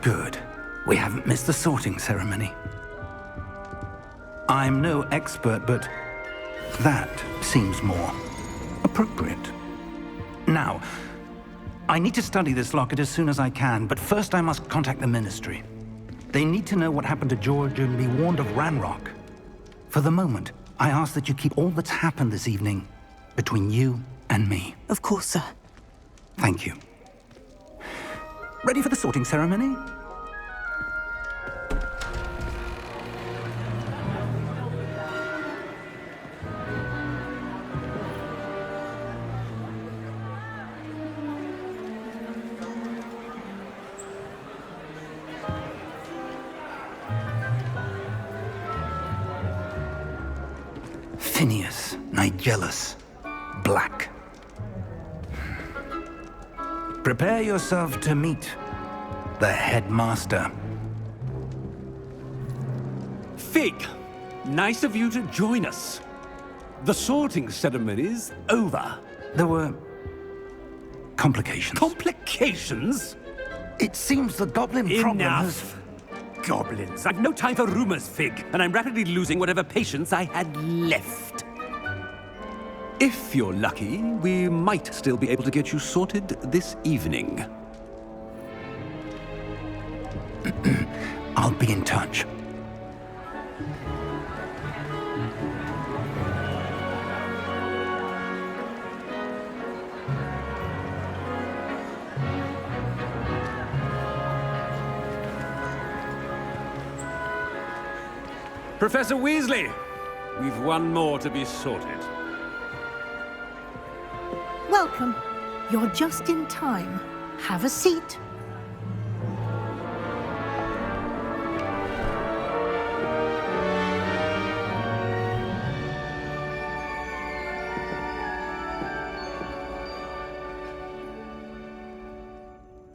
Good. We haven't missed the sorting ceremony. I'm no expert, but that seems more appropriate. Now, I need to study this locket as soon as I can, but first I must contact the Ministry. They need to know what happened to George and be warned of Ranrock. For the moment, I ask that you keep all that's happened this evening between you and me. Of course, sir. Thank you. Ready for the sorting ceremony? Phineas, Nigellus, Black. Prepare yourself to meet the headmaster. Fig, nice of you to join us. The sorting ceremony's over. There were complications. Complications? It seems the goblin problem has... Enough! Goblins. I've no time for rumors, Fig, and I'm rapidly losing whatever patience I had left. If you're lucky, we might still be able to get you sorted this evening. I'll be in touch. Professor Weasley, we've one more to be sorted. Welcome. You're just in time. Have a seat.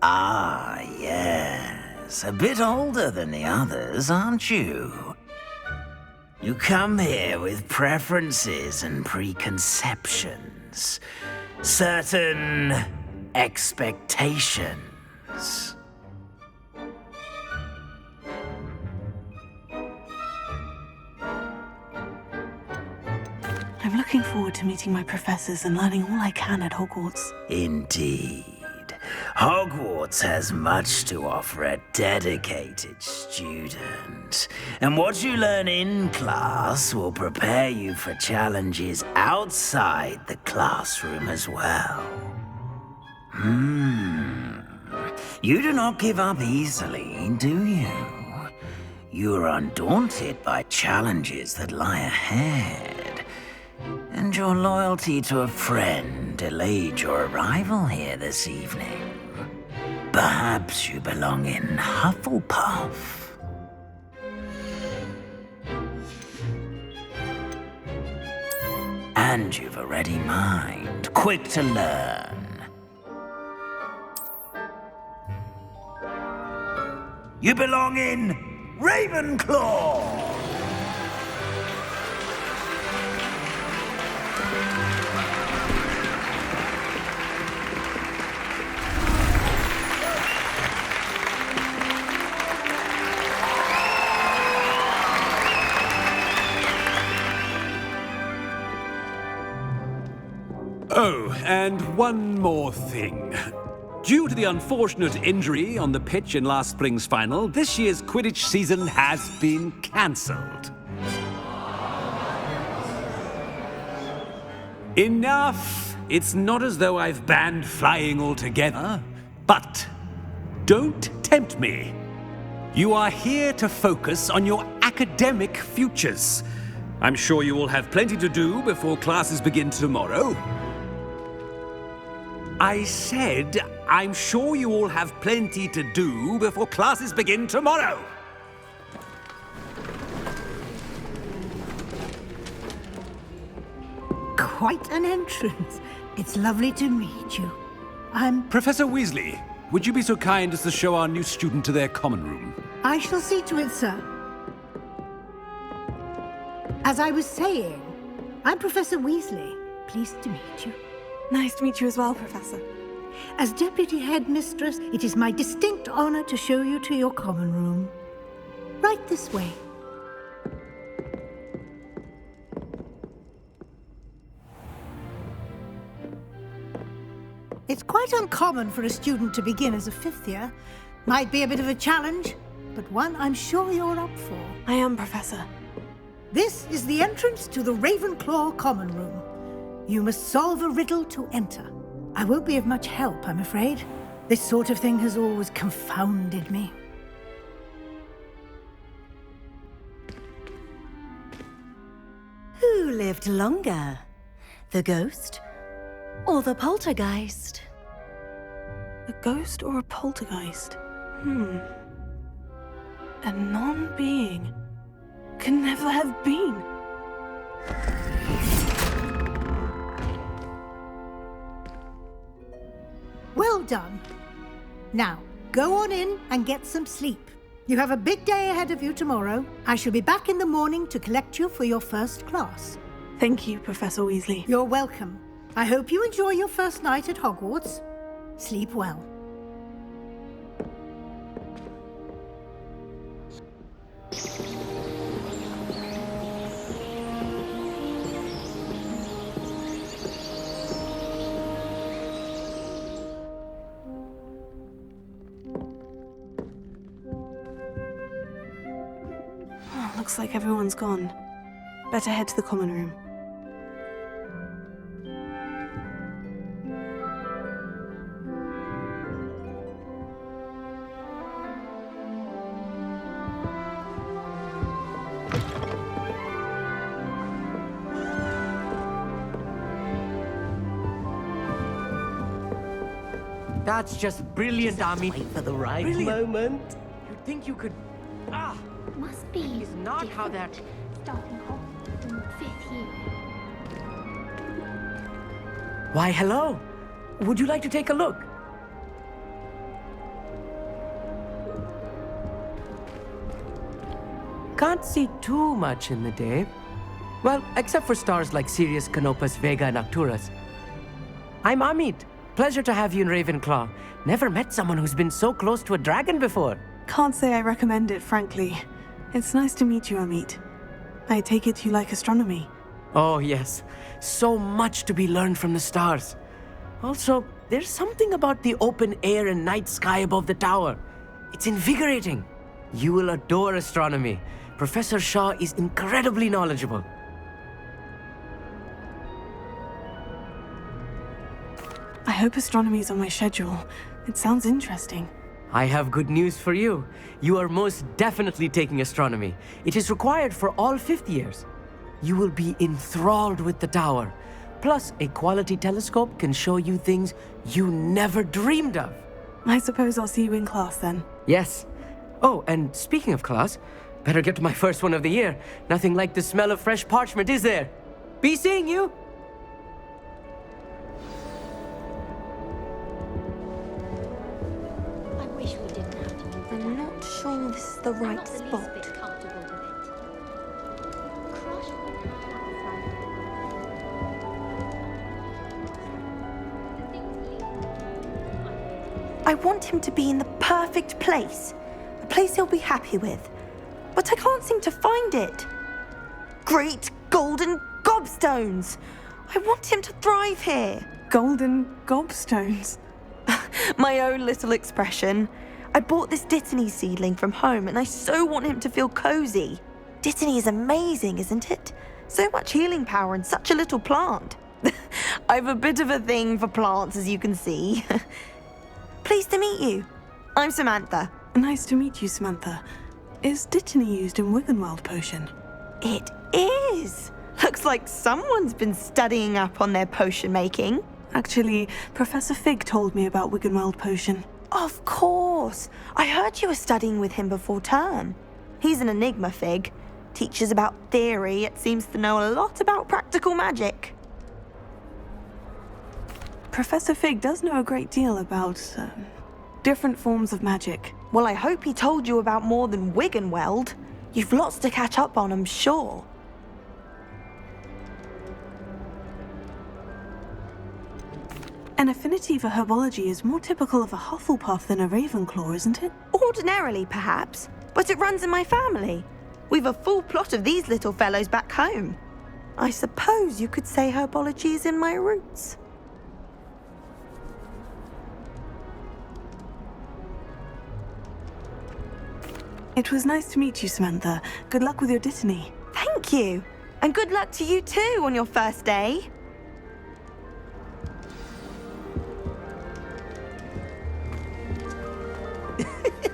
Ah, yes. A bit older than the others, aren't you? You come here with preferences and preconceptions. Certain expectations. I'm looking forward to meeting my professors and learning all I can at Hogwarts. Indeed. Hogwarts has much to offer a dedicated student. And what you learn in class will prepare you for challenges outside the classroom as well. You do not give up easily, do you? You are undaunted by challenges that lie ahead. And your loyalty to a friend delayed your arrival here this evening. Perhaps you belong in Hufflepuff. And you've a ready mind, quick to learn. You belong in Ravenclaw! Oh, and one more thing. Due to the unfortunate injury on the pitch in last spring's final, this year's Quidditch season has been cancelled. Enough! It's not as though I've banned flying altogether, but don't tempt me. You are here to focus on your academic futures. I'm sure you will have plenty to do before classes begin tomorrow. I said, I'm sure you all have plenty to do before classes begin tomorrow. Quite an entrance. It's lovely to meet you. Professor Weasley, would you be so kind as to show our new student to their common room? I shall see to it, sir. As I was saying, I'm Professor Weasley. Pleased to meet you. Nice to meet you as well, Professor. As Deputy Headmistress, it is my distinct honor to show you to your common room. Right this way. It's quite uncommon for a student to begin as a fifth year. Might be a bit of a challenge, but one I'm sure you're up for. I am, Professor. This is the entrance to the Ravenclaw common room. You must solve a riddle to enter. I won't be of much help, I'm afraid. This sort of thing has always confounded me. Who lived longer? The ghost or the poltergeist? A ghost or a poltergeist? A non-being can never have been. Well done. Now, go on in and get some sleep. You have a big day ahead of you tomorrow. I shall be back in the morning to collect you for your first class. Thank you, Professor Weasley. You're welcome. I hope you enjoy your first night at Hogwarts. Sleep well. Looks like everyone's gone. Better head to the common room. That's just brilliant, Ami. Wait for the right Brilliant. moment. You'd think you could... Must be Is not how different, that... starting off in 5th year. Why, hello. Would you like to take a look? Can't see too much in the day. Well, except for stars like Sirius, Canopus, Vega, and Arcturus. I'm Amit. Pleasure to have you in Ravenclaw. Never met someone who's been so close to a dragon before. Can't say I recommend it, frankly. It's nice to meet you, Amit. I take it you like astronomy. Oh, yes. So much to be learned from the stars. Also, there's something about the open air and night sky above the tower. It's invigorating. You will adore astronomy. Professor Shaw is incredibly knowledgeable. I hope astronomy's on my schedule. It sounds interesting. I have good news for you. You are most definitely taking astronomy. It is required for all 5th years. You will be enthralled with the tower. Plus, a quality telescope can show you things you never dreamed of. I suppose I'll see you in class then. Yes. Oh, and speaking of class, better get to my first one of the year. Nothing like the smell of fresh parchment, is there? Be seeing you! I wish we didn't have to use it. I'm not sure this is the I'm right not the least spot. bit comfortable with it. Crush I want him to be in the perfect place. A place he'll be happy with. But I can't seem to find it. Great golden gobstones! I want him to thrive here. Golden gobstones. My own little expression. I bought this Dittany seedling from home and I so want him to feel cozy. Dittany is amazing, isn't it? So much healing power in such a little plant. I've a bit of a thing for plants, as you can see. Pleased to meet you. I'm Samantha. Nice to meet you, Samantha. Is Dittany used in Wiggenweld potion? It is. Looks like someone's been studying up on their potion making. Actually, Professor Fig told me about Wiggenweld potion. Of course. I heard you were studying with him before term. He's an enigma, Fig. Teaches about theory, yet seems to know a lot about practical magic. Professor Fig does know a great deal about different forms of magic. Well, I hope he told you about more than Wiggenweld. You've lots to catch up on, I'm sure. An affinity for herbology is more typical of a Hufflepuff than a Ravenclaw, isn't it? Ordinarily, perhaps, but it runs in my family. We've a full plot of these little fellows back home. I suppose you could say herbology is in my roots. It was nice to meet you, Samantha. Good luck with your Dittany. Thank you. And good luck to you too on your first day.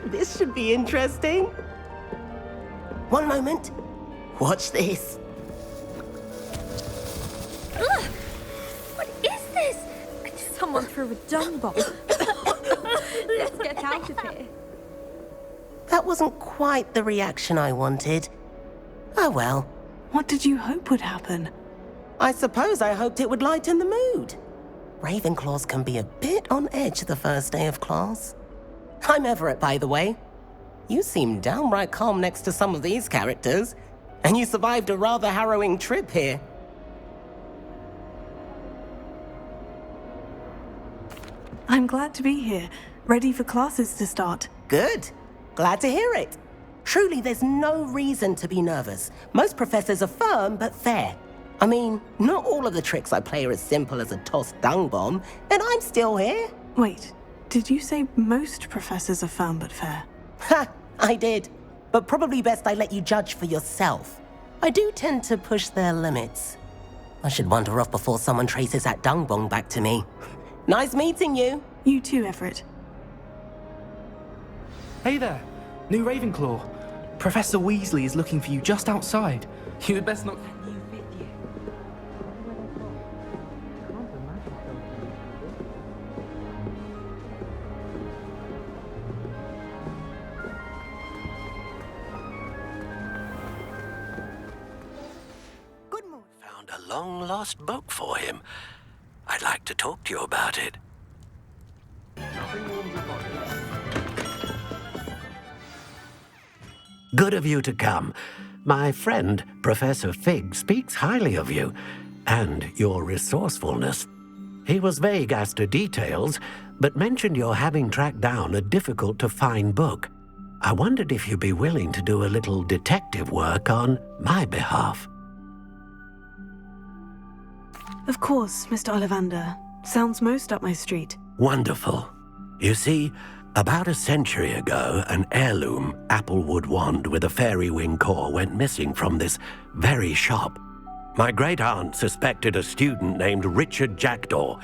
This should be interesting. One moment. Watch this. Ugh! What is this? Someone threw a dung bomb. Let's get out of here. That wasn't quite the reaction I wanted. Oh well. What did you hope would happen? I suppose I hoped it would lighten the mood. Ravenclaws can be a bit on edge the first day of class. I'm Everett, by the way. You seem downright calm next to some of these characters, and you survived a rather harrowing trip here. I'm glad to be here, ready for classes to start. Good. Glad to hear it. Truly, there's no reason to be nervous. Most professors are firm but fair. I mean, not all of the tricks I play are as simple as a tossed dung bomb, and I'm still here. Wait, did you say most professors are firm but fair? Ha! I did. But probably best I let you judge for yourself. I do tend to push their limits. I should wander off before someone traces that dung bomb back to me. Nice meeting you. You too, Everett. Hey there, new Ravenclaw. Professor Weasley is looking for you just outside. You'd best not... Found a long-lost book for him. I'd like to talk to you about it. Good of you to come. My friend, Professor Fig, speaks highly of you and your resourcefulness. He was vague as to details, but mentioned your having tracked down a difficult-to-find book. I wondered if you'd be willing to do a little detective work on my behalf. Of course, Mr. Ollivander. Sounds most up my street. Wonderful. You see, about a century ago, an heirloom applewood wand with a fairy wing core went missing from this very shop. My great-aunt suspected a student named Richard Jackdaw.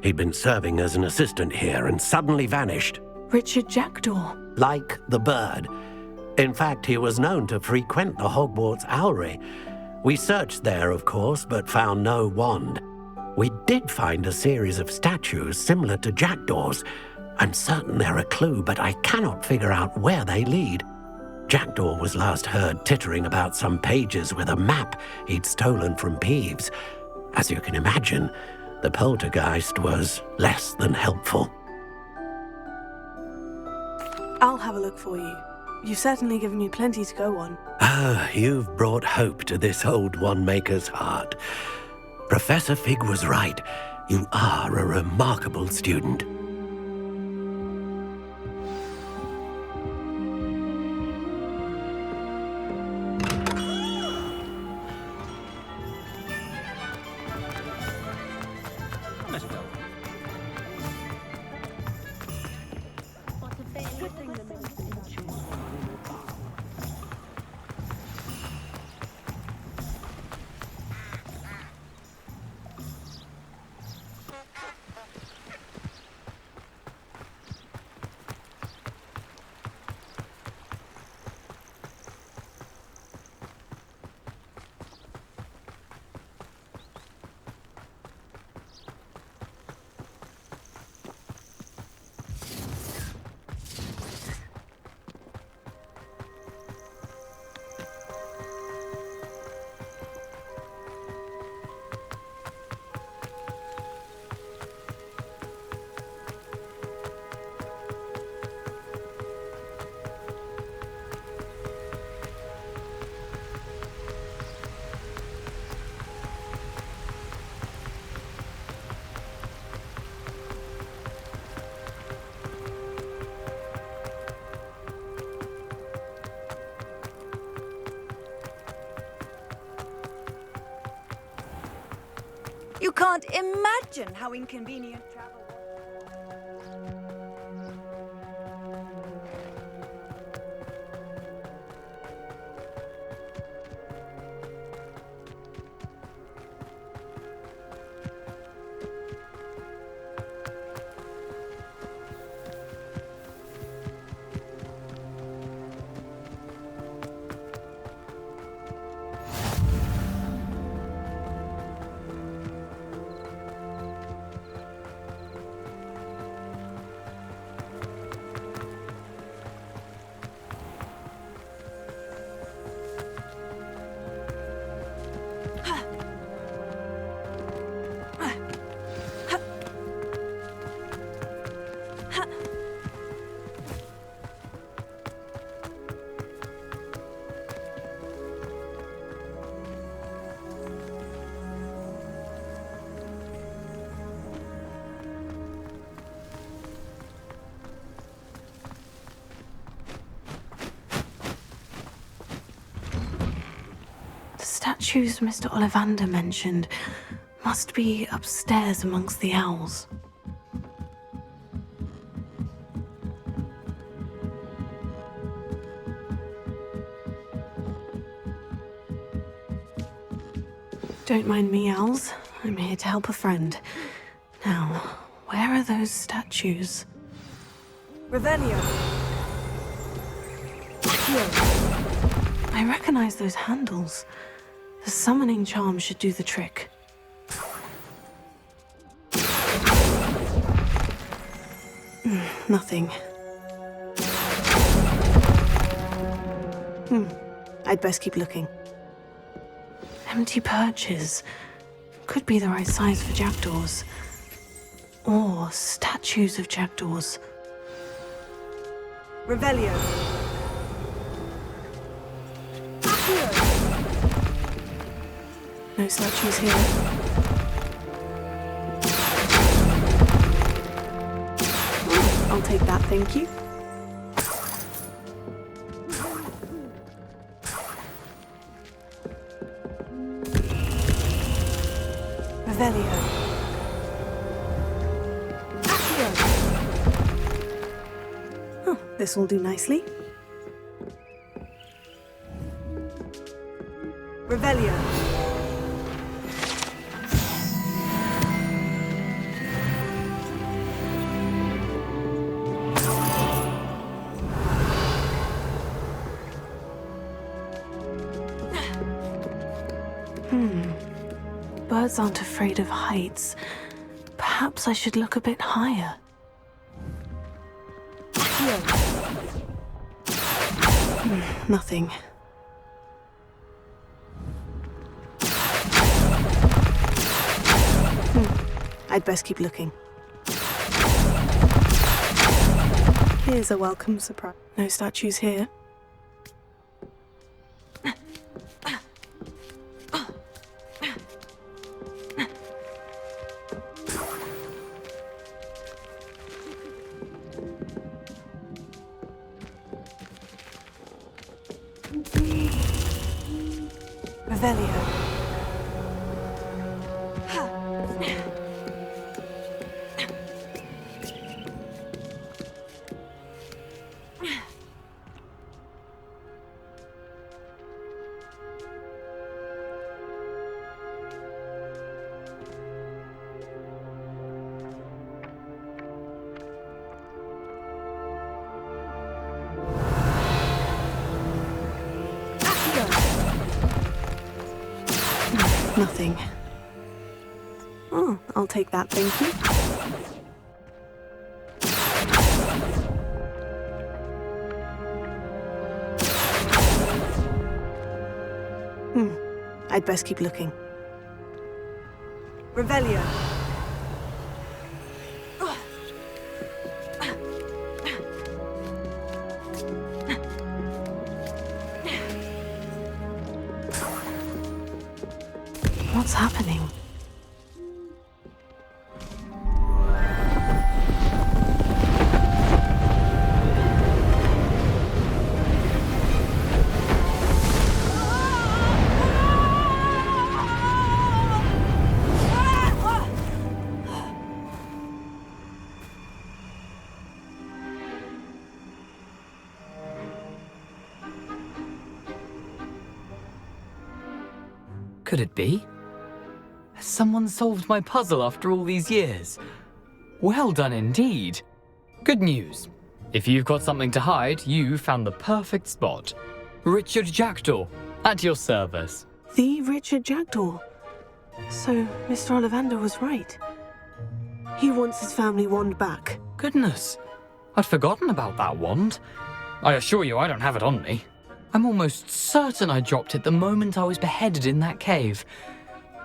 He'd been serving as an assistant here and suddenly vanished. Richard Jackdaw. Like the bird. In fact, he was known to frequent the Hogwarts Owlery. We searched there, of course, but found no wand. We did find a series of statues similar to Jackdaw's. I'm certain they're a clue, but I cannot figure out where they lead. Jackdaw was last heard tittering about some pages with a map he'd stolen from Peeves. As you can imagine, the poltergeist was less than helpful. I'll have a look for you. You've certainly given me plenty to go on. Ah, you've brought hope to this old wand-maker's heart. Professor Fig was right. You are a remarkable student. You can't imagine how inconvenient travel. Statues Mr. Ollivander mentioned must be upstairs amongst the owls. Don't mind me, owls. I'm here to help a friend. Now, where are those statues? Revelio. I recognize those handles. The summoning charm should do the trick. Nothing. I'd best keep looking. Empty perches. Could be the right size for jackdaws. Or statues of jackdaws. Revelio. No statues here. I'll take that, thank you. Revelio. Oh, this will do nicely. Revelio. Birds aren't afraid of heights. Perhaps I should look a bit higher. Nothing. I'd best keep looking. Here's a welcome surprise. No statues here. Revelio. Nothing. Oh, I'll take that, thank you. I'd best keep looking. Revelio. What's happening? could it be? Has someone solved my puzzle after all these years? Well done indeed. Good news. If you've got something to hide, you found the perfect spot. Richard Jackdaw, at your service. The Richard Jackdaw. So, Mr. Ollivander was right. He wants his family wand back. Goodness, I'd forgotten about that wand. I assure you I don't have it on me. I'm almost certain I dropped it the moment I was beheaded in that cave.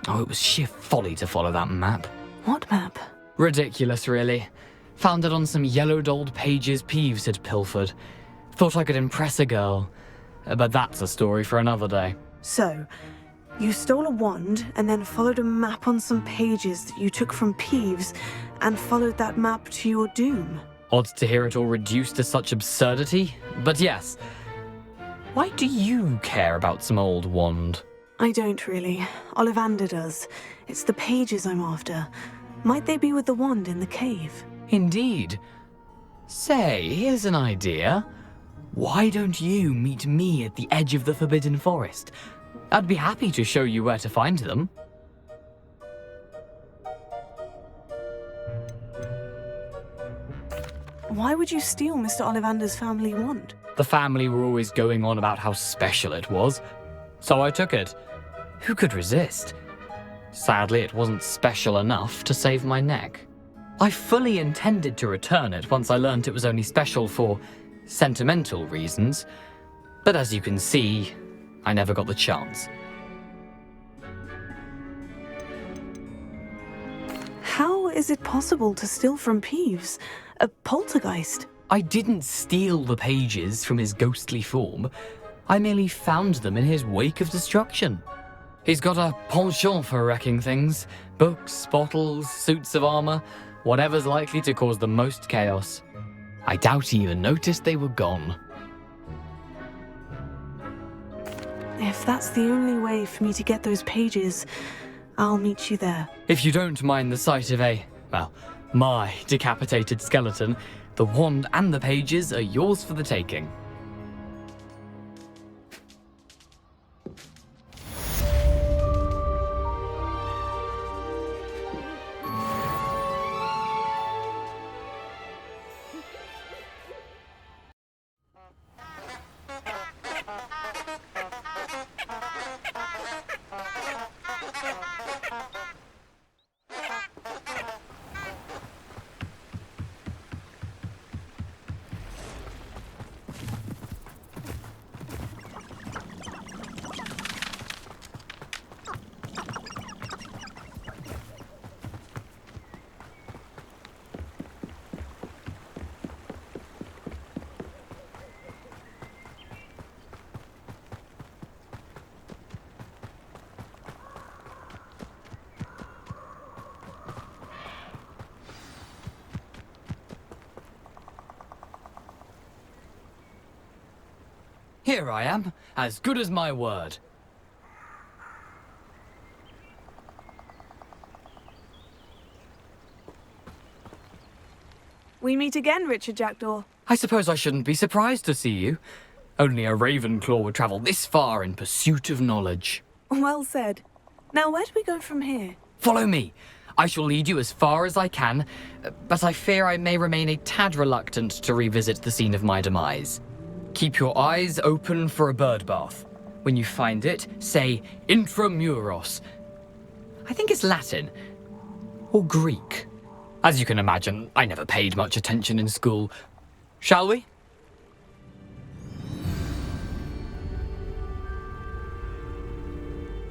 Oh, it was sheer folly to follow that map. What map? Ridiculous, really. Found it on some yellowed old pages Peeves had pilfered. Thought I could impress a girl. But that's a story for another day. So, you stole a wand and then followed a map on some pages that you took from Peeves and followed that map to your doom. Odd to hear it all reduced to such absurdity, but yes. Why do you care about some old wand? I don't really. Ollivander does. It's the pages I'm after. Might they be with the wand in the cave? Indeed. Say, here's an idea. Why don't you meet me at the edge of the Forbidden Forest? I'd be happy to show you where to find them. Why would you steal Mr. Ollivander's family wand? The family were always going on about how special it was, so I took it. Who could resist? Sadly, it wasn't special enough to save my neck. I fully intended to return it once I learned it was only special for sentimental reasons, but as you can see, I never got the chance. How is it possible to steal from Peeves? A poltergeist? I didn't steal the pages from his ghostly form. I merely found them in his wake of destruction. He's got a penchant for wrecking things. Books, bottles, suits of armor, whatever's likely to cause the most chaos. I doubt he even noticed they were gone. If that's the only way for me to get those pages, I'll meet you there. If you don't mind the sight of my decapitated skeleton, the wand and the pages are yours for the taking. Here I am, as good as my word. We meet again, Richard Jackdaw. I suppose I shouldn't be surprised to see you. Only a Ravenclaw would travel this far in pursuit of knowledge. Well said. Now, where do we go from here? Follow me. I shall lead you as far as I can, but I fear I may remain a tad reluctant to revisit the scene of my demise. Keep your eyes open for a bird bath. When you find it, say intramuros. I think it's Latin. Or Greek. As you can imagine, I never paid much attention in school. Shall we?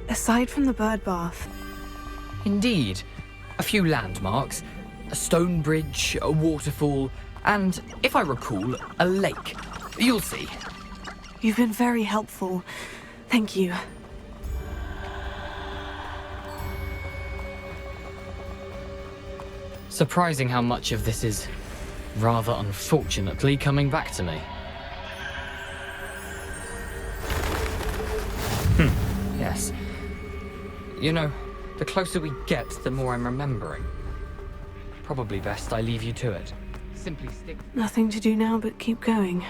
Aside from the bird bath. Indeed. A few landmarks. A stone bridge, a waterfall, and, if I recall, a lake. You'll see. You've been very helpful. Thank you. Surprising how much of this is, rather unfortunately, coming back to me. Yes. You know, the closer we get, the more I'm remembering. Probably best I leave you to it. Simply stick... Nothing to do now but keep going.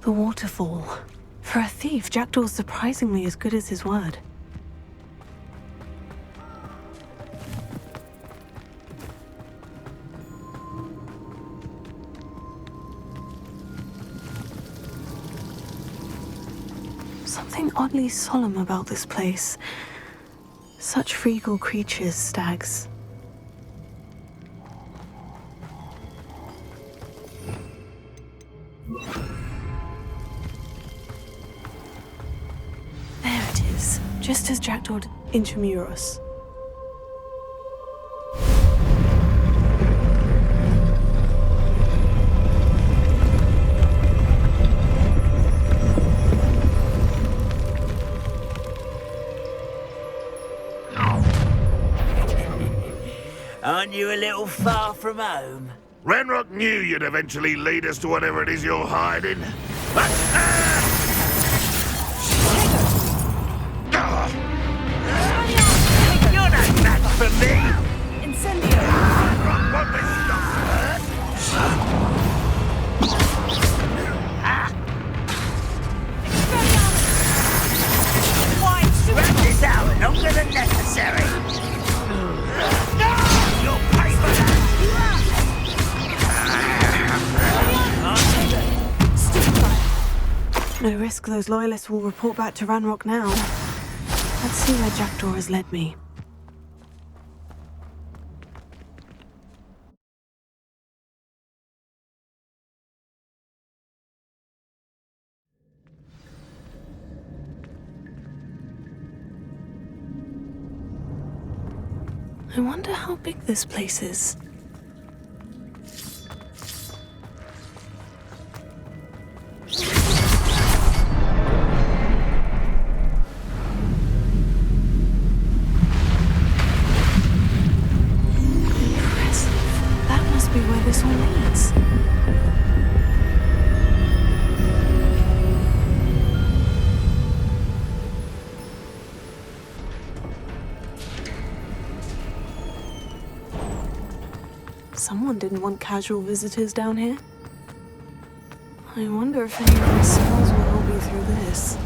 The waterfall. For a thief, Jackdaw's surprisingly as good as his word. Something oddly solemn about this place. Such regal creatures, stags. There it is, just as Jackdaw intramuros. Aren't you a little far from home? Ranrock knew you'd eventually lead us to whatever it is you're hiding. You're not match for me! Incendio! Ranrock won't be Wrap this out, longer than necessary! You'll pay for that! No risk those loyalists will report back to Ranrock now. Let's see where Jackdaw has led me. I wonder how big this place is. This all leads. Someone didn't want casual visitors down here. I wonder if any of my spells will help me through this.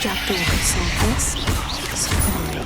Jackdaw could solve this, so can I.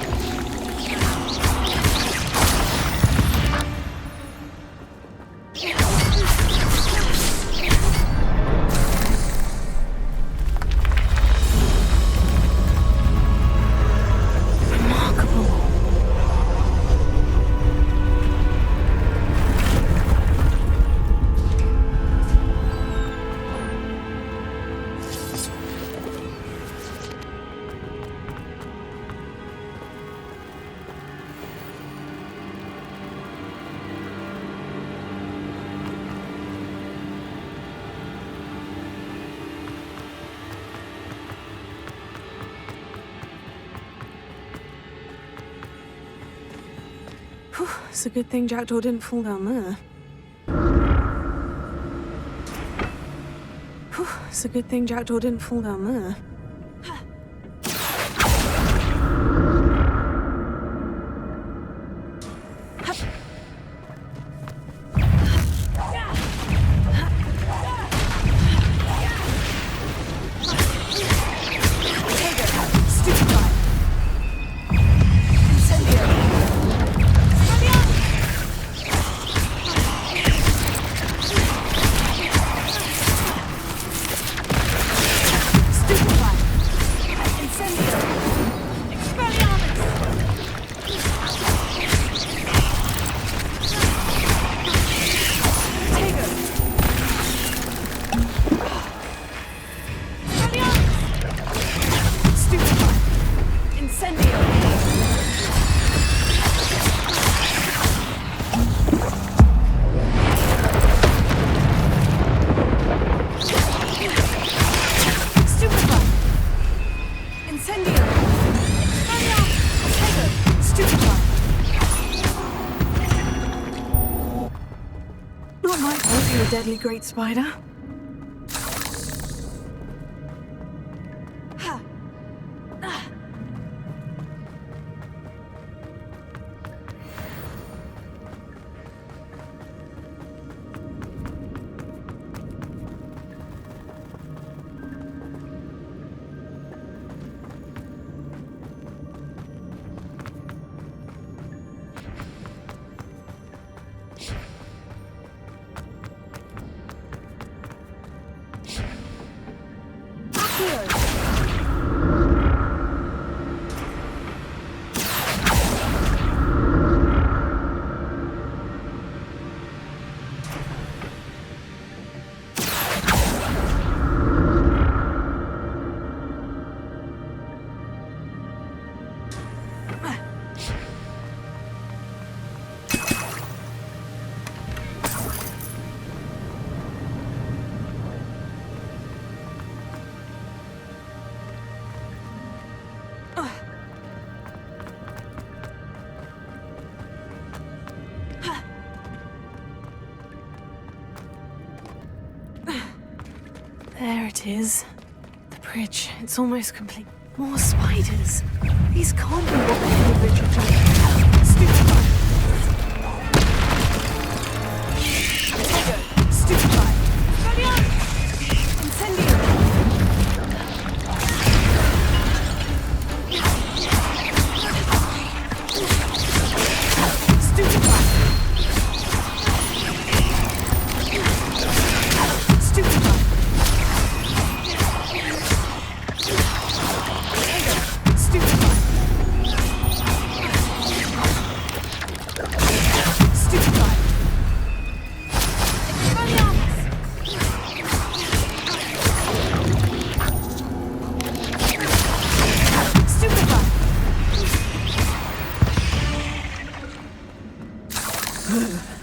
It's a good thing Jackdaw didn't fall down there. It's a good thing Jackdaw didn't fall down there. ugly great spider. There it is. The bridge. It's almost complete. More spiders. These can't be what they did, Richard. Stupefy. Stupefy. Incendio. Stupefy.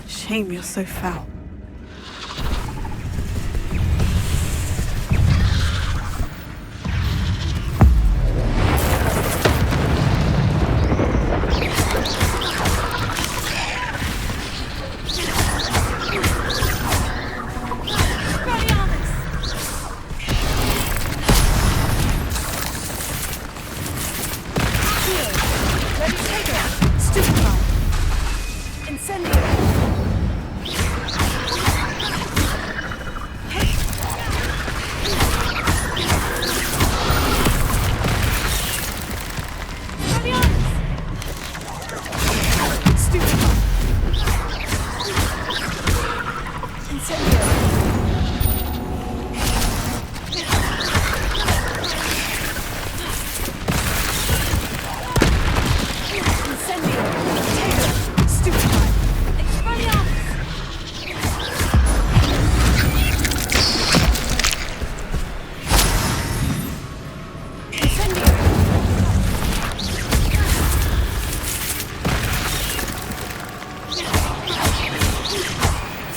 Shame you're so foul.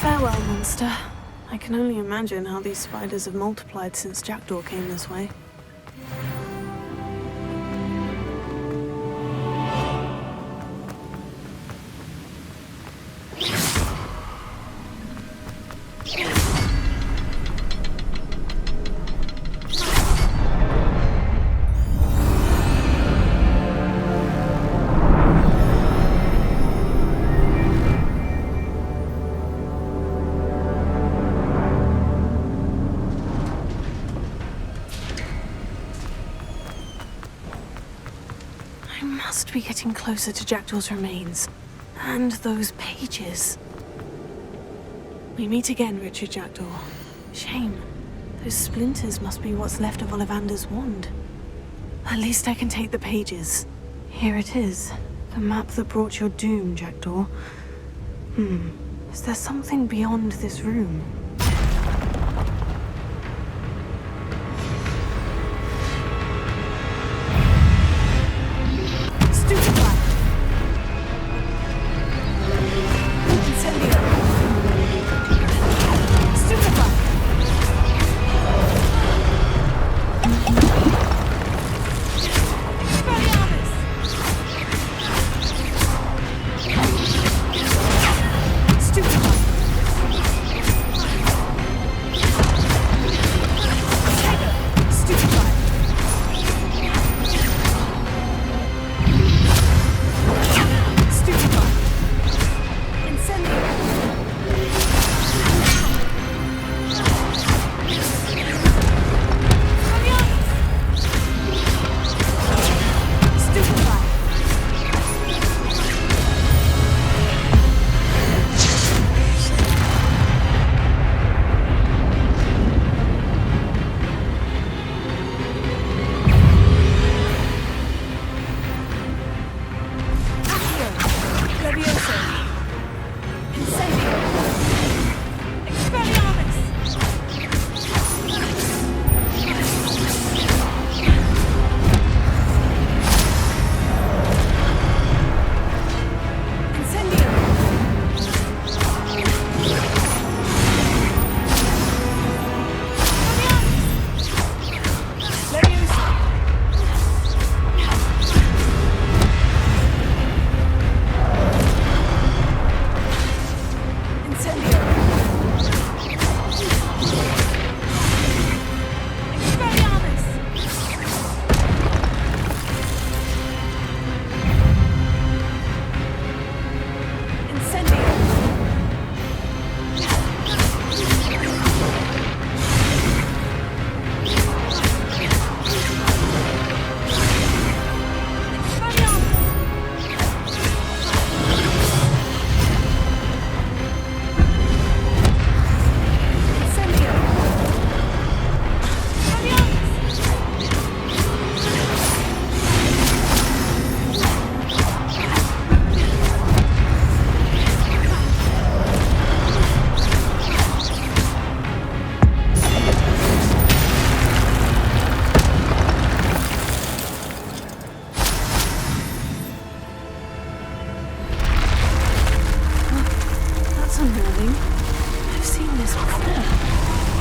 Farewell, monster. I can only imagine how these spiders have multiplied since Jackdaw came this way. I must be getting closer to Jackdaw's remains. And those pages. We meet again, Richard Jackdaw. Shame. Those splinters must be what's left of Ollivander's wand. At least I can take the pages. Here it is. The map that brought your doom, Jackdaw. Is there something beyond this room?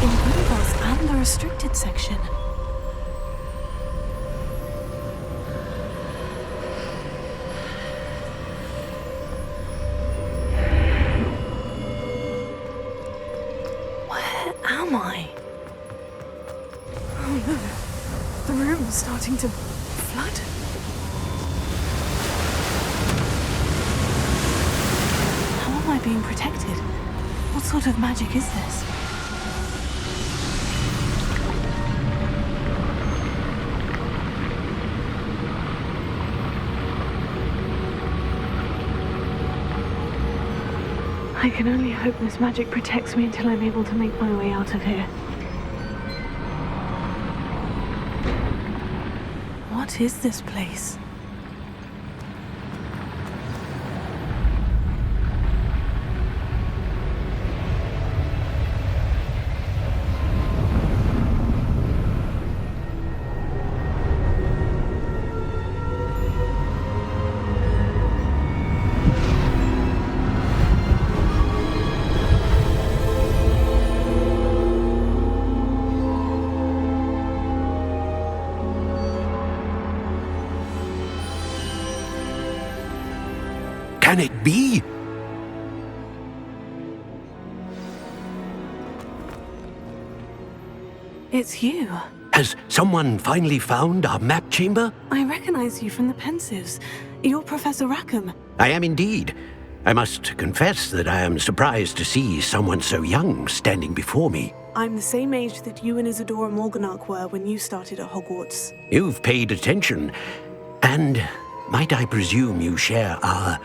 in Gringotts and the restricted section. Where am I? Oh no, the room's starting to flood. How am I being protected? What sort of magic is this? I can only hope this magic protects me until I'm able to make my way out of here. What is this place? Can it be? It's you. Has someone finally found our map chamber? I recognize you from the Pensives. You're Professor Rackham. I am indeed. I must confess that I am surprised to see someone so young standing before me. I'm the same age that you and Isadora Morganach were when you started at Hogwarts. You've paid attention. And might I presume you share our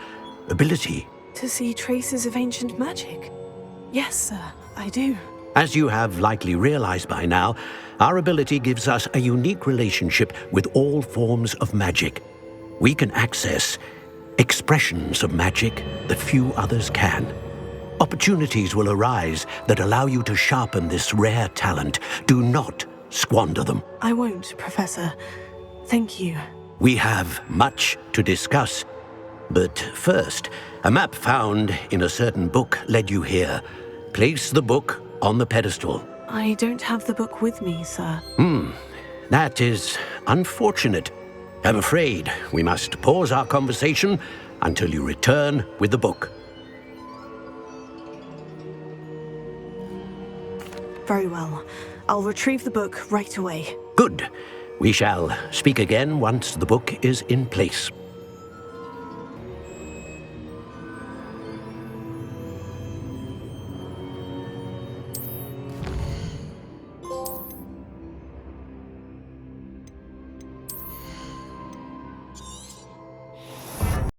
ability? To see traces of ancient magic? Yes, sir, I do. As you have likely realized by now, our ability gives us a unique relationship with all forms of magic. We can access expressions of magic that few others can. Opportunities will arise that allow you to sharpen this rare talent. Do not squander them. I won't, Professor. Thank you. We have much to discuss. But first, a map found in a certain book led you here. Place the book on the pedestal. I don't have the book with me, sir. That is unfortunate. I'm afraid we must pause our conversation until you return with the book. Very well. I'll retrieve the book right away. Good. We shall speak again once the book is in place.